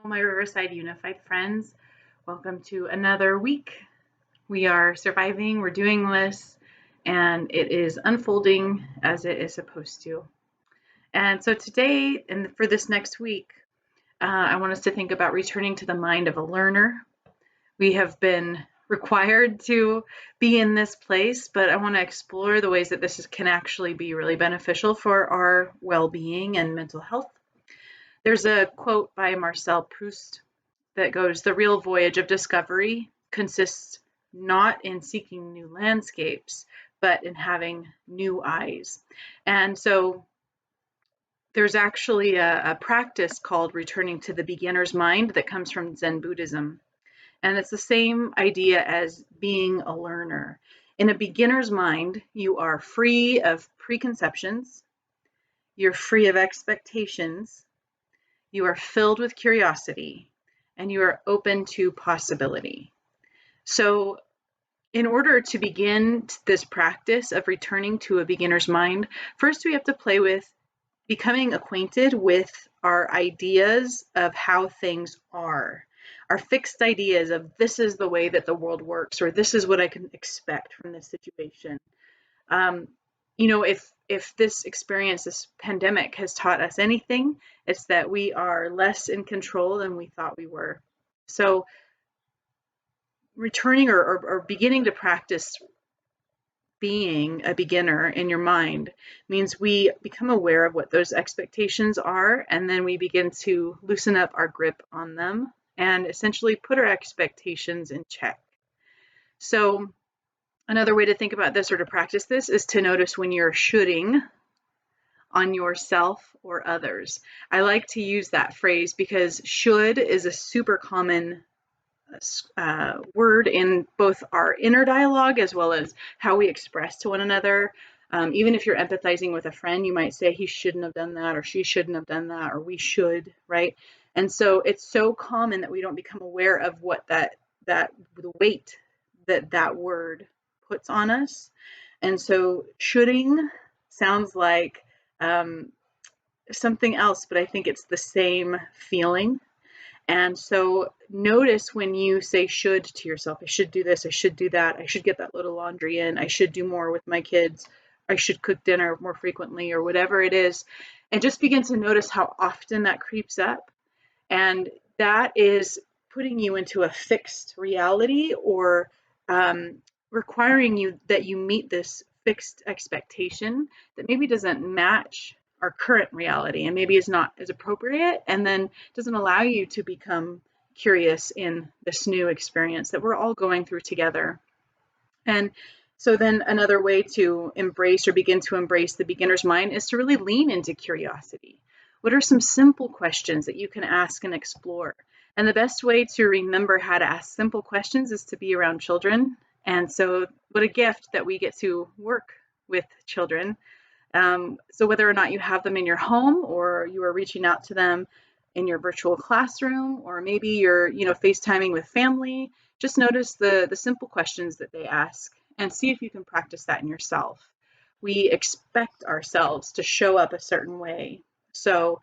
My Riverside Unified friends. Welcome to another week. We are surviving, we're doing this, and it is unfolding as it is supposed to. And so today, and for this next week, I want us to think about returning to the mind of a learner. We have been required to be in this place, but I want to explore the ways that can actually be really beneficial for our well-being and mental health. There's a quote by Marcel Proust that goes, "The real voyage of discovery consists not in seeking new landscapes, but in having new eyes." And so there's actually a practice called returning to the beginner's mind that comes from Zen Buddhism. And it's the same idea as being a learner. In a beginner's mind, you are free of preconceptions, you're free of expectations, you are filled with curiosity, and you are open to possibility. So in order to begin this practice of returning to a beginner's mind, first we have to play with becoming acquainted with our ideas of how things are, our fixed ideas of this is the way that the world works, or this is what I can expect from this situation. If this experience, this pandemic has taught us anything, it's that we are less in control than we thought we were. So returning or beginning to practice being a beginner in your mind means we become aware of what those expectations are, and then we begin to loosen up our grip on them and essentially put our expectations in check. So another way to think about this or to practice this is to notice when you're shoulding on yourself or others. I like to use that phrase because should is a super common word in both our inner dialogue as well as how we express to one another. Even if you're empathizing with a friend, you might say he shouldn't have done that, or she shouldn't have done that, or we should, right? And so it's so common that we don't become aware of what the weight that word puts on us. And so shoulding sounds like something else, but I think it's the same feeling. And so notice when you say should to yourself, I should do this, I should do that, I should get that little laundry in, I should do more with my kids, I should cook dinner more frequently, or whatever it is, and just begin to notice how often that creeps up. And that is putting you into a fixed reality, or requiring you that you meet this fixed expectation that maybe doesn't match our current reality and maybe is not as appropriate, and then doesn't allow you to become curious in this new experience that we're all going through together. And so then another way to embrace or begin to embrace the beginner's mind is to really lean into curiosity. What are some simple questions that you can ask and explore? And the best way to remember how to ask simple questions is to be around children. And so what a gift that we get to work with children. So whether or not you have them in your home, or you are reaching out to them in your virtual classroom, or maybe you're FaceTiming with family, just notice the simple questions that they ask and see if you can practice that in yourself. We expect ourselves to show up a certain way. So,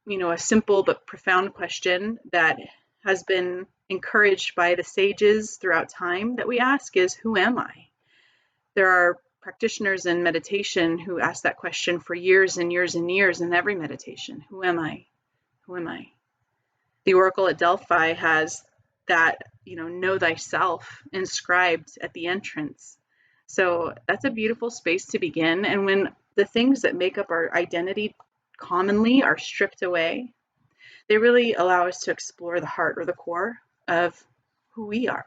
a simple but profound question that has been encouraged by the sages throughout time that we ask is, who am I? There are practitioners in meditation who ask that question for years and years and years in every meditation. Who am I? Who am I? The Oracle at Delphi has that, know thyself inscribed at the entrance. So that's a beautiful space to begin. And when the things that make up our identity commonly are stripped away, they really allow us to explore the heart or the core of who we are.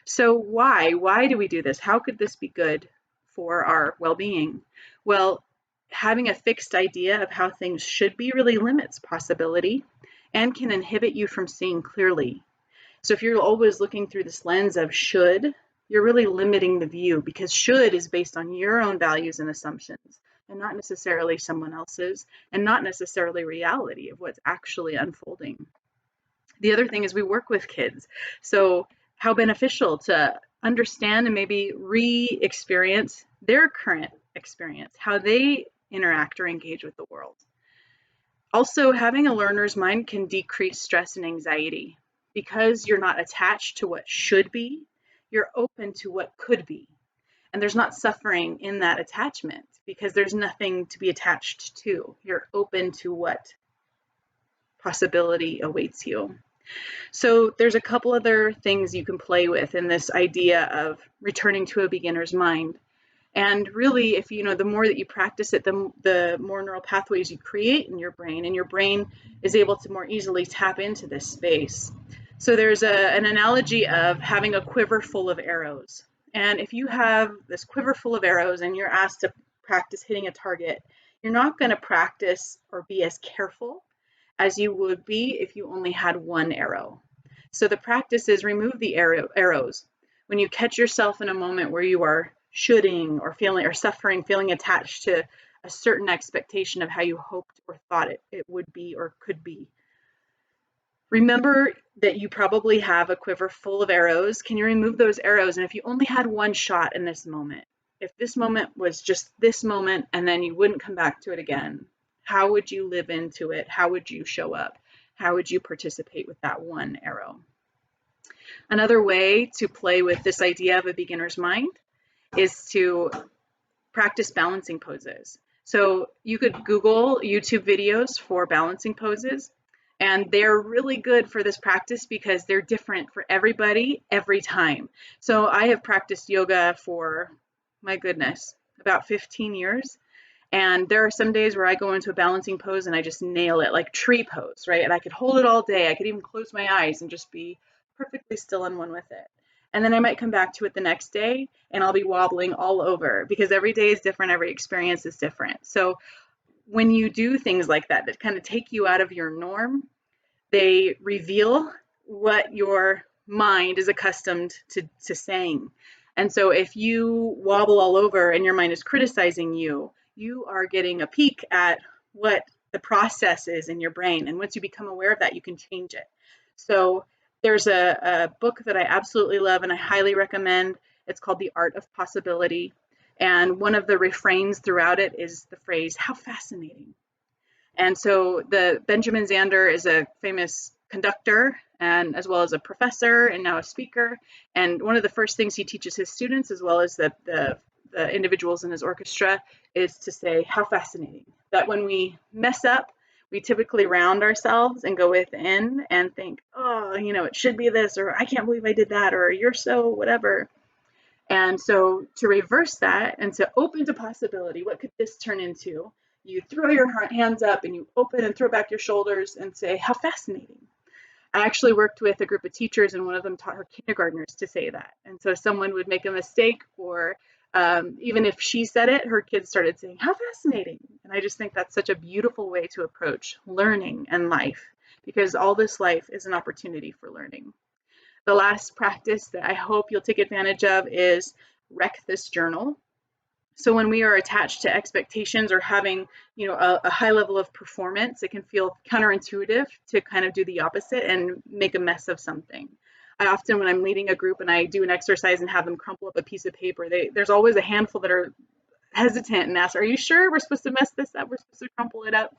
So why do we do this? How could this be good for our well-being? Well, having a fixed idea of how things should be really limits possibility and can inhibit you from seeing clearly. So if you're always looking through this lens of should, you're really limiting the view, because should is based on your own values and assumptions and not necessarily someone else's, and not necessarily reality of what's actually unfolding. The other thing is we work with kids. So how beneficial to understand and maybe re-experience their current experience, how they interact or engage with the world. Also, having a learner's mind can decrease stress and anxiety. Because you're not attached to what should be, you're open to what could be. And there's not suffering in that attachment because there's nothing to be attached to. You're open to what possibility awaits you. So there's a couple other things you can play with in this idea of returning to a beginner's mind. And really, if you know, the more that you practice it, the more neural pathways you create in your brain, and your brain is able to more easily tap into this space. So there's an analogy of having a quiver full of arrows. And if you have this quiver full of arrows and you're asked to practice hitting a target, you're not going to practice or be as careful as you would be if you only had one arrow. So the practice is remove the arrows. When you catch yourself in a moment where you are shoulding or feeling or suffering, feeling attached to a certain expectation of how you hoped or thought it would be or could be, remember that you probably have a quiver full of arrows. Can you remove those arrows? And if you only had one shot in this moment, if this moment was just this moment and then you wouldn't come back to it again, how would you live into it? How would you show up? How would you participate with that one arrow? Another way to play with this idea of a beginner's mind is to practice balancing poses. So you could Google YouTube videos for balancing poses, and they're really good for this practice because they're different for everybody every time. So I have practiced yoga for, my goodness, about 15 years. And there are some days where I go into a balancing pose and I just nail it, like tree pose, right? And I could hold it all day. I could even close my eyes and just be perfectly still and one with it. And then I might come back to it the next day and I'll be wobbling all over because every day is different, every experience is different. So when you do things like that, that kind of take you out of your norm, they reveal what your mind is accustomed to saying. And so if you wobble all over and your mind is criticizing you, you are getting a peek at what the process is in your brain. And once you become aware of that, you can change it. So there's a book that I absolutely love and I highly recommend. It's called The Art of Possibility. And one of the refrains throughout it is the phrase, "How fascinating." And so the Benjamin Zander is a famous conductor and as well as a professor and now a speaker. And one of the first things he teaches his students, as well as the individuals in his orchestra, is to say, "How fascinating." That when we mess up, we typically round ourselves and go within and think, "Oh, you know, it should be this," or "I can't believe I did that," or "You're so whatever." And so to reverse that and to open to possibility, what could this turn into? You throw your hands up and you open and throw back your shoulders and say, "How fascinating." I actually worked with a group of teachers and one of them taught her kindergartners to say that. And so someone would make a mistake or even if she said it, her kids started saying, "How fascinating." And I just think that's such a beautiful way to approach learning and life because all this life is an opportunity for learning. The last practice that I hope you'll take advantage of is wreck this journal. So when we are attached to expectations or having, you know, a high level of performance, it can feel counterintuitive to kind of do the opposite and make a mess of something. I often, when I'm leading a group and I do an exercise and have them crumple up a piece of paper, there's always a handful that are hesitant and ask, "Are you sure we're supposed to mess this up? We're supposed to crumple it up?"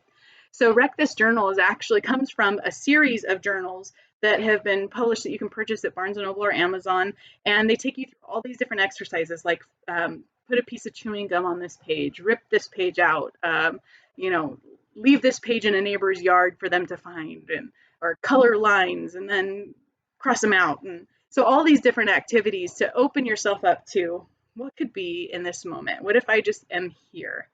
So Wreck This Journal is actually comes from a series of journals that have been published that you can purchase at Barnes & Noble or Amazon. And they take you through all these different exercises like put a piece of chewing gum on this page, rip this page out, you know, leave this page in a neighbor's yard for them to find, and or color lines and then cross them out. And so all these different activities to open yourself up to what could be in this moment. What if I just am here?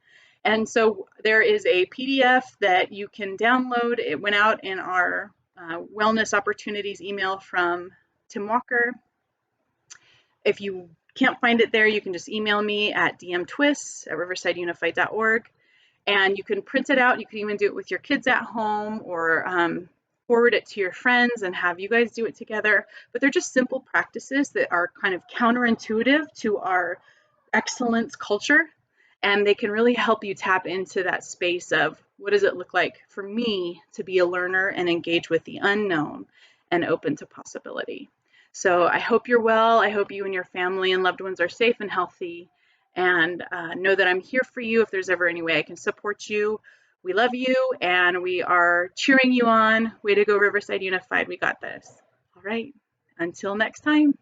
And so there is a PDF that you can download. It went out in our Wellness Opportunities email from Tim Walker. If you can't find it there, you can just email me at dmtwiss@riversideunified.org. And you can print it out. You can even do it with your kids at home or forward it to your friends and have you guys do it together. But they're just simple practices that are kind of counterintuitive to our excellence culture. And they can really help you tap into that space of what does it look like for me to be a learner and engage with the unknown and open to possibility. So I hope you're well. I hope you and your family and loved ones are safe and healthy. And know that I'm here for you if there's ever any way I can support you. We love you and we are cheering you on. Way to go, Riverside Unified. We got this. All right. Until next time.